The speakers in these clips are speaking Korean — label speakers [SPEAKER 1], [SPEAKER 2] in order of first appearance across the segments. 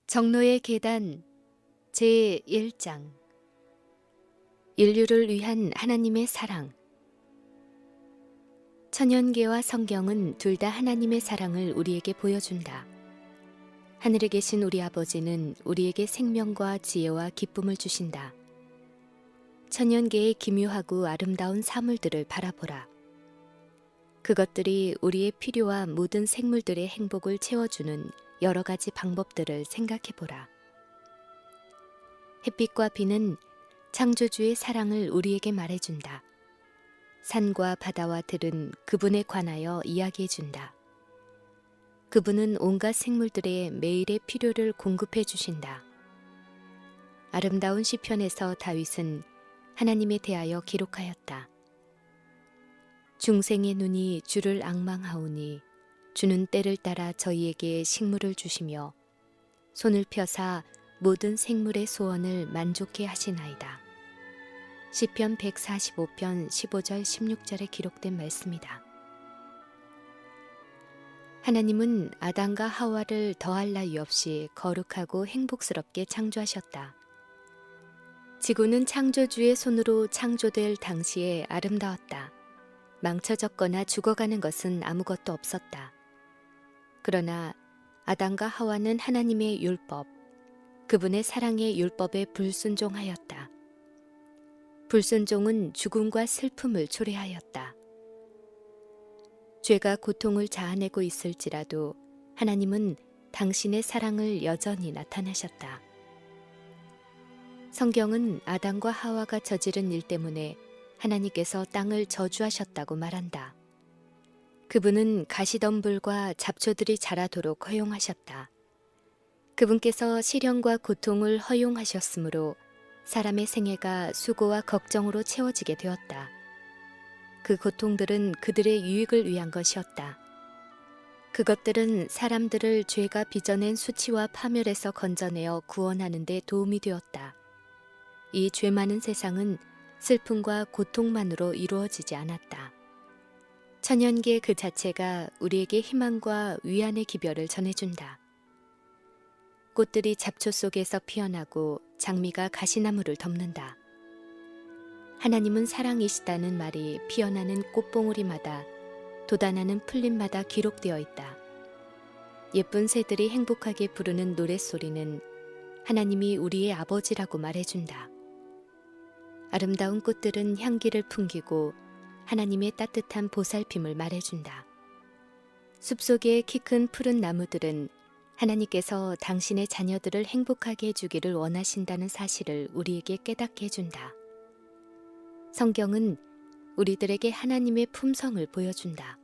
[SPEAKER 1] 정로의 계단 제1장 인류를 위한 하나님의 사랑. 천연계와 성경은 둘 다 하나님의 사랑을 우리에게 보여준다. 하늘에 계신 우리 아버지는 우리에게 생명과 지혜와 기쁨을 주신다. 천연계의 기묘하고 아름다운 사물들을 바라보라. 그것들이 우리의 필요와 모든 생물들의 행복을 채워주는 여러 가지 방법들을 생각해보라. 햇빛과 비는 창조주의 사랑을 우리에게 말해준다. 산과 바다와 들은 그분에 관하여 이야기해준다. 그분은 온갖 생물들의 매일의 필요를 공급해 주신다. 아름다운 시편에서 다윗은 하나님에 대하여 기록하였다. 중생의 눈이 주를 앙망하오니 주는 때를 따라 저희에게 식물을 주시며 손을 펴사 모든 생물의 소원을 만족해 하시나이다. 시편 145편 15절 16절에 기록된 말씀이다. 하나님은 아담과 하와를 더할 나위 없이 거룩하고 행복스럽게 창조하셨다. 지구는 창조주의 손으로 창조될 당시에 아름다웠다. 망쳐졌거나 죽어가는 것은 아무것도 없었다. 그러나 아담과 하와는 하나님의 율법, 그분의 사랑의 율법에 불순종하였다. 불순종은 죽음과 슬픔을 초래하였다. 죄가 고통을 자아내고 있을지라도 하나님은 당신의 사랑을 여전히 나타내셨다. 성경은 아담과 하와가 저지른 일 때문에 하나님께서 땅을 저주하셨다고 말한다. 그분은 가시덤불과 잡초들이 자라도록 허용하셨다. 그분께서 시련과 고통을 허용하셨으므로 사람의 생애가 수고와 걱정으로 채워지게 되었다. 그 고통들은 그들의 유익을 위한 것이었다. 그것들은 사람들을 죄가 빚어낸 수치와 파멸에서 건져내어 구원하는 데 도움이 되었다. 이 죄 많은 세상은 슬픔과 고통만으로 이루어지지 않았다. 천연계 그 자체가 우리에게 희망과 위안의 기별을 전해준다. 꽃들이 잡초 속에서 피어나고 장미가 가시나무를 덮는다. 하나님은 사랑이시다는 말이 피어나는 꽃봉오리마다 돋아나는 풀잎마다 기록되어 있다. 예쁜 새들이 행복하게 부르는 노랫소리는 하나님이 우리의 아버지라고 말해준다. 아름다운 꽃들은 향기를 풍기고 하나님의 따뜻한 보살핌을 말해준다. 숲속의 키 큰 푸른 나무들은 하나님께서 당신의 자녀들을 행복하게 해주기를 원하신다는 사실을 우리에게 깨닫게 해준다. 성경은 우리들에게 하나님의 품성을 보여준다.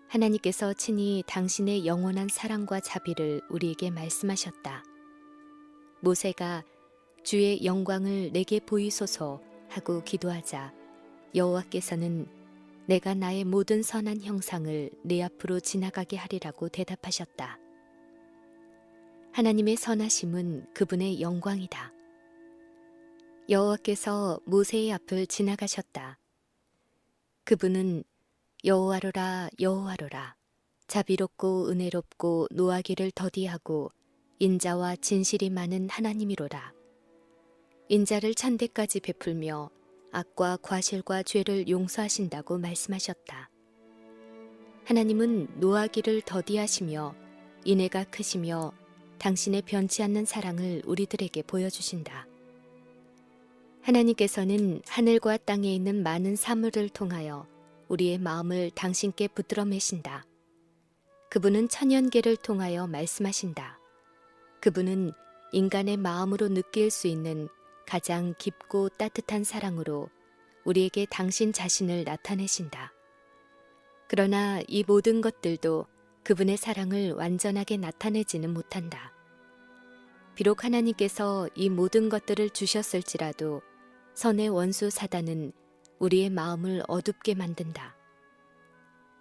[SPEAKER 1] 하나님께서 친히 당신의 영원한 사랑과 자비를 우리에게 말씀하셨다. 모세가 주의 영광을 내게 보이소서 하고 기도하자 여호와께서는 내가 나의 모든 선한 형상을 내 앞으로 지나가게 하리라고 대답하셨다. 하나님의 선하심은 그분의 영광이다. 여호와께서 모세의 앞을 지나가셨다. 그분은 여호와로라 여호와로라 자비롭고 은혜롭고 노하기를 더디하고 인자와 진실이 많은 하나님이로라. 인자를 천대까지 베풀며 악과 과실과 죄를 용서하신다고 말씀하셨다. 하나님은 노하기를 더디하시며 인애가 크시며 당신의 변치 않는 사랑을 우리들에게 보여주신다. 하나님께서는 하늘과 땅에 있는 많은 사물을 통하여 우리의 마음을 당신께 붙들어 매신다. 그분은 천연계를 통하여 말씀하신다. 그분은 인간의 마음으로 느낄 수 있는 가장 깊고 따뜻한 사랑으로 우리에게 당신 자신을 나타내신다. 그러나 이 모든 것들도 그분의 사랑을 완전하게 나타내지는 못한다. 비록 하나님께서 이 모든 것들을 주셨을지라도 선의 원수 사단은 우리의 마음을 어둡게 만든다.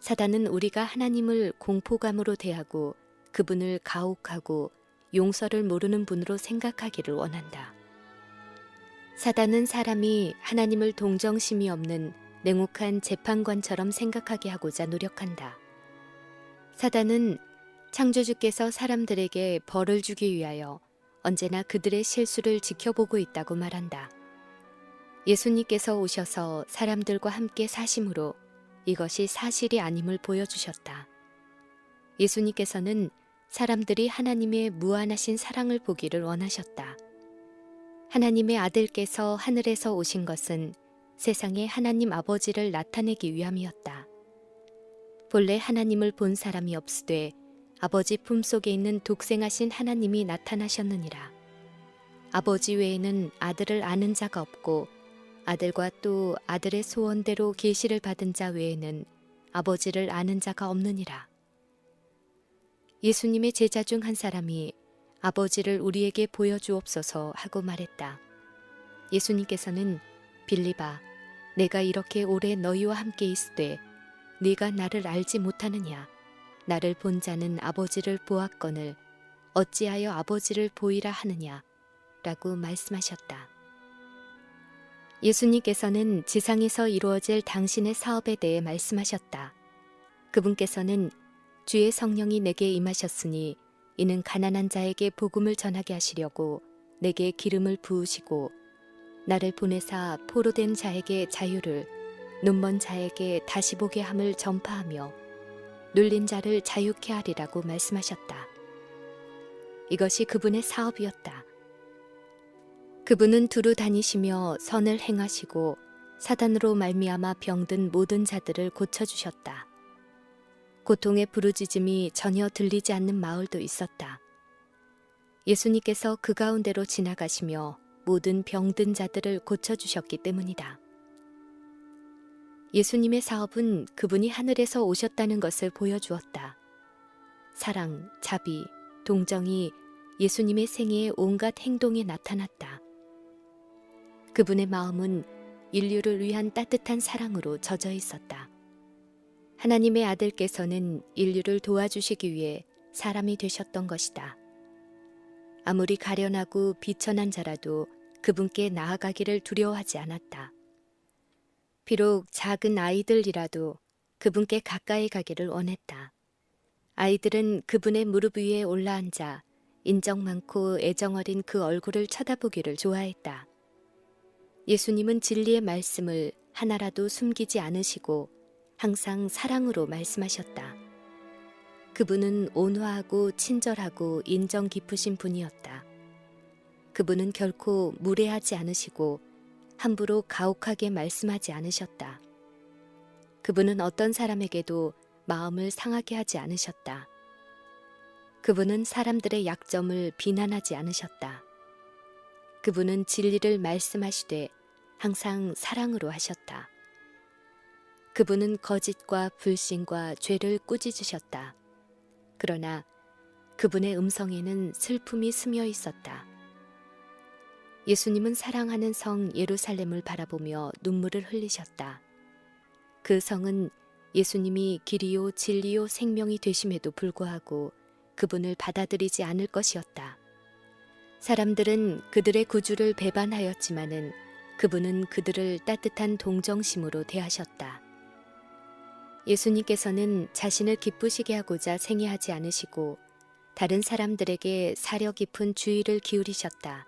[SPEAKER 1] 사단은 우리가 하나님을 공포감으로 대하고 그분을 가혹하고 용서를 모르는 분으로 생각하기를 원한다. 사단은 사람이 하나님을 동정심이 없는 냉혹한 재판관처럼 생각하게 하고자 노력한다. 사단은 창조주께서 사람들에게 벌을 주기 위하여 언제나 그들의 실수를 지켜보고 있다고 말한다. 예수님께서 오셔서 사람들과 함께 사심으로 이것이 사실이 아님을 보여주셨다. 예수님께서는 사람들이 하나님의 무한하신 사랑을 보기를 원하셨다. 하나님의 아들께서 하늘에서 오신 것은 세상에 하나님 아버지를 나타내기 위함이었다. 본래 하나님을 본 사람이 없으되 아버지 품속에 있는 독생하신 하나님이 나타나셨느니라. 아버지 외에는 아들을 아는 자가 없고 아들과 또 아들의 소원대로 계시를 받은 자 외에는 아버지를 아는 자가 없느니라. 예수님의 제자 중 한 사람이 아버지를 우리에게 보여주옵소서 하고 말했다. 예수님께서는 빌립아, 내가 이렇게 오래 너희와 함께 있으되 네가 나를 알지 못하느냐? 나를 본 자는 아버지를 보았거늘 어찌하여 아버지를 보이라 하느냐? 라고 말씀하셨다. 예수님께서는 지상에서 이루어질 당신의 사업에 대해 말씀하셨다. 그분께서는 주의 성령이 내게 임하셨으니 이는 가난한 자에게 복음을 전하게 하시려고 내게 기름을 부으시고 나를 보내사 포로된 자에게 자유를 눈먼 자에게 다시 보게 함을 전파하며 눌린 자를 자유케 하리라고 말씀하셨다. 이것이 그분의 사업이었다. 그분은 두루 다니시며 선을 행하시고 사단으로 말미암아 병든 모든 자들을 고쳐주셨다. 고통의 부르짖음이 전혀 들리지 않는 마을도 있었다. 예수님께서 그 가운데로 지나가시며 모든 병든 자들을 고쳐주셨기 때문이다. 예수님의 사업은 그분이 하늘에서 오셨다는 것을 보여주었다. 사랑, 자비, 동정이 예수님의 생애의 온갖 행동에 나타났다. 그분의 마음은 인류를 위한 따뜻한 사랑으로 젖어 있었다. 하나님의 아들께서는 인류를 도와주시기 위해 사람이 되셨던 것이다. 아무리 가련하고 비천한 자라도 그분께 나아가기를 두려워하지 않았다. 비록 작은 아이들이라도 그분께 가까이 가기를 원했다. 아이들은 그분의 무릎 위에 올라앉아 인정 많고 애정 어린 그 얼굴을 쳐다보기를 좋아했다. 예수님은 진리의 말씀을 하나라도 숨기지 않으시고 항상 사랑으로 말씀하셨다. 그분은 온화하고 친절하고 인정 깊으신 분이었다. 그분은 결코 무례하지 않으시고 함부로 가혹하게 말씀하지 않으셨다. 그분은 어떤 사람에게도 마음을 상하게 하지 않으셨다. 그분은 사람들의 약점을 비난하지 않으셨다. 그분은 진리를 말씀하시되 항상 사랑으로 하셨다. 그분은 거짓과 불신과 죄를 꾸짖으셨다. 그러나 그분의 음성에는 슬픔이 스며 있었다. 예수님은 사랑하는 성 예루살렘을 바라보며 눈물을 흘리셨다. 그 성은 예수님이 길이요 진리요 생명이 되심에도 불구하고 그분을 받아들이지 않을 것이었다. 사람들은 그들의 구주를 배반하였지만은 그분은 그들을 따뜻한 동정심으로 대하셨다. 예수님께서는 자신을 기쁘시게 하고자 생애하지 않으시고 다른 사람들에게 사려 깊은 주의를 기울이셨다.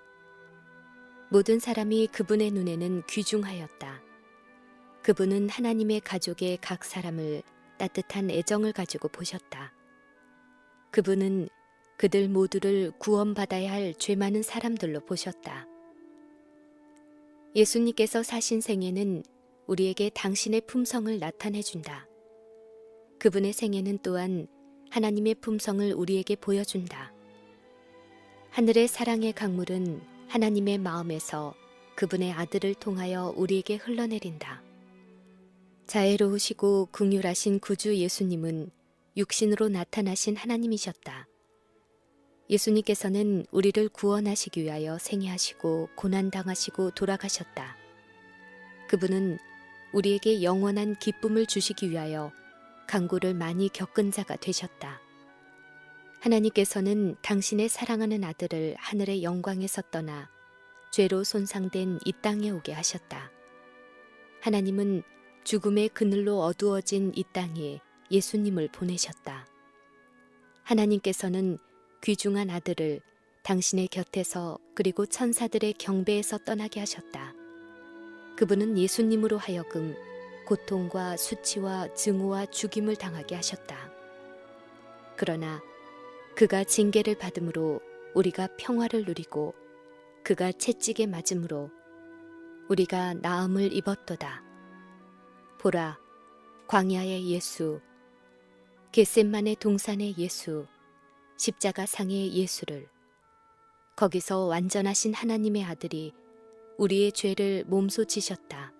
[SPEAKER 1] 모든 사람이 그분의 눈에는 귀중하였다. 그분은 하나님의 가족의 각 사람을 따뜻한 애정을 가지고 보셨다. 그분은 그들 모두를 구원받아야 할 죄 많은 사람들로 보셨다. 예수님께서 사신 생애는 우리에게 당신의 품성을 나타내준다. 그분의 생애는 또한 하나님의 품성을 우리에게 보여준다. 하늘의 사랑의 강물은 하나님의 마음에서 그분의 아들을 통하여 우리에게 흘러내린다. 자애로우시고 긍휼하신 구주 예수님은 육신으로 나타나신 하나님이셨다. 예수님께서는 우리를 구원하시기 위하여 생애하시고 고난당하시고 돌아가셨다. 그분은 우리에게 영원한 기쁨을 주시기 위하여 간고를 많이 겪은 자가 되셨다. 하나님께서는 당신의 사랑하는 아들을 하늘의 영광에서 떠나 죄로 손상된 이 땅에 오게 하셨다. 하나님은 죽음의 그늘로 어두워진 이 땅에 예수님을 보내셨다. 하나님께서는 귀중한 아들을 당신의 곁에서 그리고 천사들의 경배에서 떠나게 하셨다. 그분은 예수님으로 하여금 고통과 수치와 증오와 죽임을 당하게 하셨다. 그러나 그가 징계를 받음으로 우리가 평화를 누리고 그가 채찍에 맞음으로 우리가 나음을 입었도다. 보라, 광야의 예수, 겟셋만의 동산의 예수, 십자가 상의 예수를, 거기서 완전하신 하나님의 아들이 우리의 죄를 몸소 지셨다.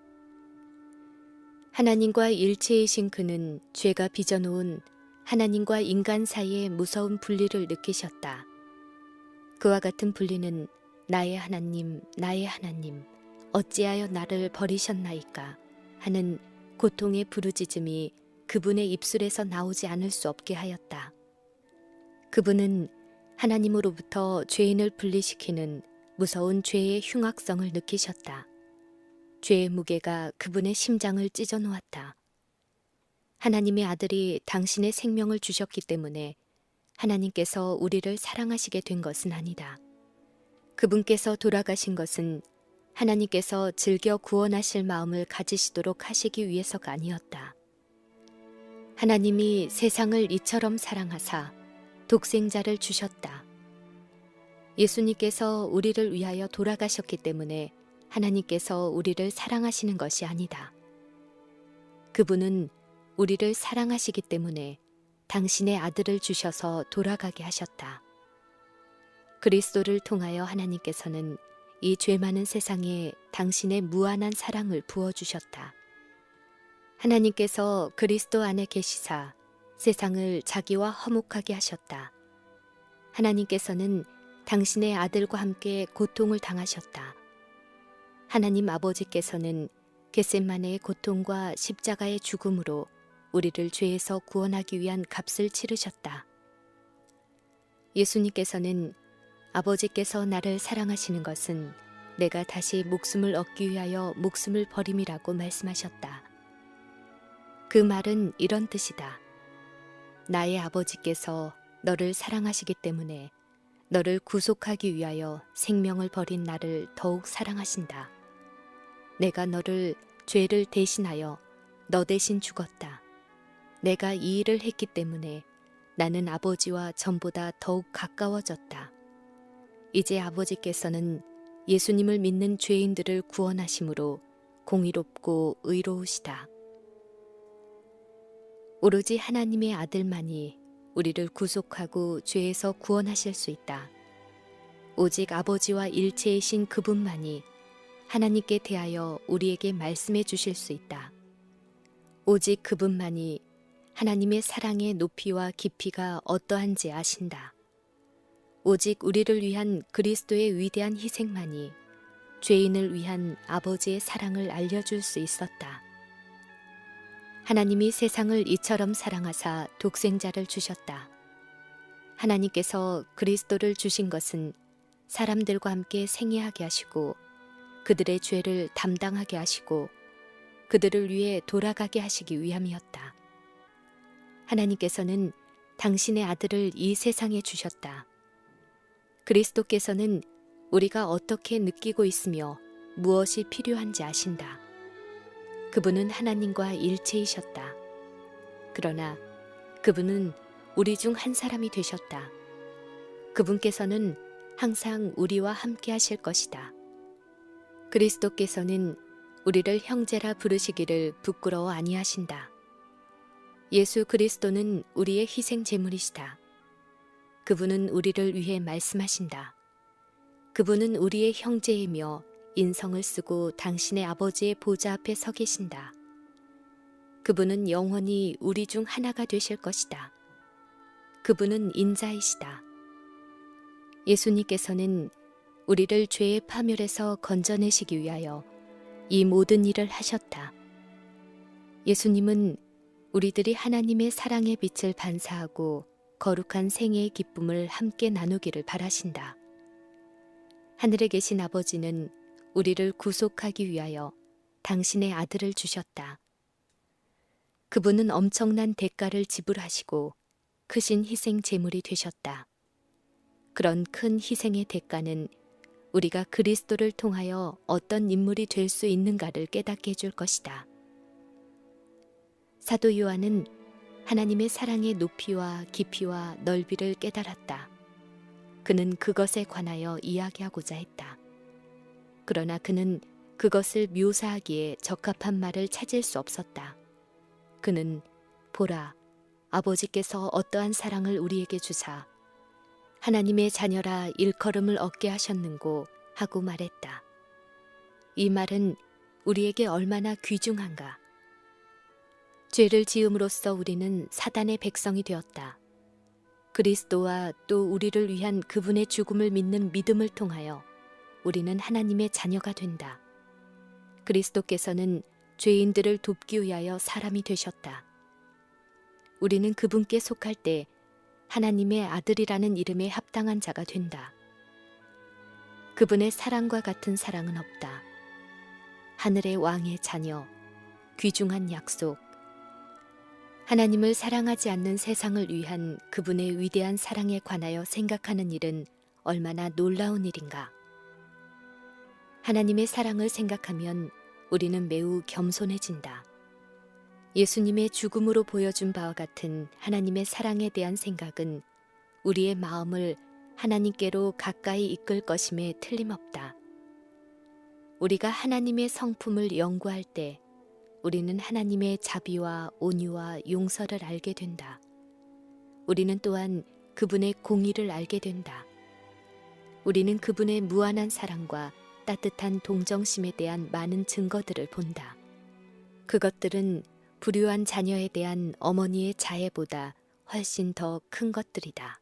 [SPEAKER 1] 하나님과 일체이신 그는 죄가 빚어놓은 하나님과 인간 사이의 무서운 분리를 느끼셨다. 그와 같은 분리는 나의 하나님, 나의 하나님, 어찌하여 나를 버리셨나이까 하는 고통의 부르짖음이 그분의 입술에서 나오지 않을 수 없게 하였다. 그분은 하나님으로부터 죄인을 분리시키는 무서운 죄의 흉악성을 느끼셨다. 죄의 무게가 그분의 심장을 찢어 놓았다. 하나님의 아들이 당신의 생명을 주셨기 때문에 하나님께서 우리를 사랑하시게 된 것은 아니다. 그분께서 돌아가신 것은 하나님께서 즐겨 구원하실 마음을 가지시도록 하시기 위해서가 아니었다. 하나님이 세상을 이처럼 사랑하사 독생자를 주셨다. 예수님께서 우리를 위하여 돌아가셨기 때문에 하나님께서 우리를 사랑하시는 것이 아니다. 그분은 우리를 사랑하시기 때문에 당신의 아들을 주셔서 돌아가게 하셨다. 그리스도를 통하여 하나님께서는 이 죄 많은 세상에 당신의 무한한 사랑을 부어주셨다. 하나님께서 그리스도 안에 계시사 세상을 자기와 화목하게 하셨다. 하나님께서는 당신의 아들과 함께 고통을 당하셨다. 하나님 아버지께서는 겟셋마네의 고통과 십자가의 죽음으로 우리를 죄에서 구원하기 위한 값을 치르셨다. 예수님께서는 아버지께서 나를 사랑하시는 것은 내가 다시 목숨을 얻기 위하여 목숨을 버림이라고 말씀하셨다. 그 말은 이런 뜻이다. 나의 아버지께서 너를 사랑하시기 때문에 너를 구속하기 위하여 생명을 버린 나를 더욱 사랑하신다. 내가 너를 죄를 대신하여 너 대신 죽었다. 내가 이 일을 했기 때문에 나는 아버지와 전보다 더욱 가까워졌다. 이제 아버지께서는 예수님을 믿는 죄인들을 구원하심으로 공의롭고 의로우시다. 오로지 하나님의 아들만이 우리를 구속하고 죄에서 구원하실 수 있다. 오직 아버지와 일체이신 그분만이 하나님께 대하여 우리에게 말씀해 주실 수 있다. 오직 그분만이 하나님의 사랑의 높이와 깊이가 어떠한지 아신다. 오직 우리를 위한 그리스도의 위대한 희생만이 죄인을 위한 아버지의 사랑을 알려줄 수 있었다. 하나님이 세상을 이처럼 사랑하사 독생자를 주셨다. 하나님께서 그리스도를 주신 것은 사람들과 함께 생애하게 하시고 그들의 죄를 담당하게 하시고 그들을 위해 돌아가게 하시기 위함이었다. 하나님께서는 당신의 아들을 이 세상에 주셨다. 그리스도께서는 우리가 어떻게 느끼고 있으며 무엇이 필요한지 아신다. 그분은 하나님과 일체이셨다. 그러나 그분은 우리 중 한 사람이 되셨다. 그분께서는 항상 우리와 함께 하실 것이다. 그리스도께서는 우리를 형제라 부르시기를 부끄러워 아니하신다. 예수 그리스도는 우리의 희생 제물이시다. 그분은 우리를 위해 말씀하신다. 그분은 우리의 형제이며 인성을 쓰고 당신의 아버지의 보좌 앞에 서 계신다. 그분은 영원히 우리 중 하나가 되실 것이다. 그분은 인자이시다. 예수님께서는 우리를 죄의 파멸에서 건져내시기 위하여 이 모든 일을 하셨다. 예수님은 우리들이 하나님의 사랑의 빛을 반사하고 거룩한 생애의 기쁨을 함께 나누기를 바라신다. 하늘에 계신 아버지는 우리를 구속하기 위하여 당신의 아들을 주셨다. 그분은 엄청난 대가를 지불하시고 크신 희생 제물이 되셨다. 그런 큰 희생의 대가는 우리가 그리스도를 통하여 어떤 인물이 될 수 있는가를 깨닫게 해줄 것이다. 사도 요한은 하나님의 사랑의 높이와 깊이와 넓이를 깨달았다. 그는 그것에 관하여 이야기하고자 했다. 그러나 그는 그것을 묘사하기에 적합한 말을 찾을 수 없었다. 그는 보라, 아버지께서 어떠한 사랑을 우리에게 주사 하나님의 자녀라 일컬음을 얻게 하셨는고 하고 말했다. 이 말은 우리에게 얼마나 귀중한가. 죄를 지음으로써 우리는 사단의 백성이 되었다. 그리스도와 또 우리를 위한 그분의 죽음을 믿는 믿음을 통하여 우리는 하나님의 자녀가 된다. 그리스도께서는 죄인들을 돕기 위하여 사람이 되셨다. 우리는 그분께 속할 때 하나님의 아들이라는 이름에 합당한 자가 된다. 그분의 사랑과 같은 사랑은 없다. 하늘의 왕의 자녀, 귀중한 약속, 하나님을 사랑하지 않는 세상을 위한 그분의 위대한 사랑에 관하여 생각하는 일은 얼마나 놀라운 일인가. 하나님의 사랑을 생각하면 우리는 매우 겸손해진다. 예수님의 죽음으로 보여준 바와 같은 하나님의 사랑에 대한 생각은 우리의 마음을 하나님께로 가까이 이끌 것임에 틀림없다. 우리가 하나님의 성품을 연구할 때 우리는 하나님의 자비와 온유와 용서를 알게 된다. 우리는 또한 그분의 공의를 알게 된다. 우리는 그분의 무한한 사랑과 따뜻한 동정심에 대한 많은 증거들을 본다. 그것들은 불효한 자녀에 대한 어머니의 자애보다 훨씬 더 큰 것들이다.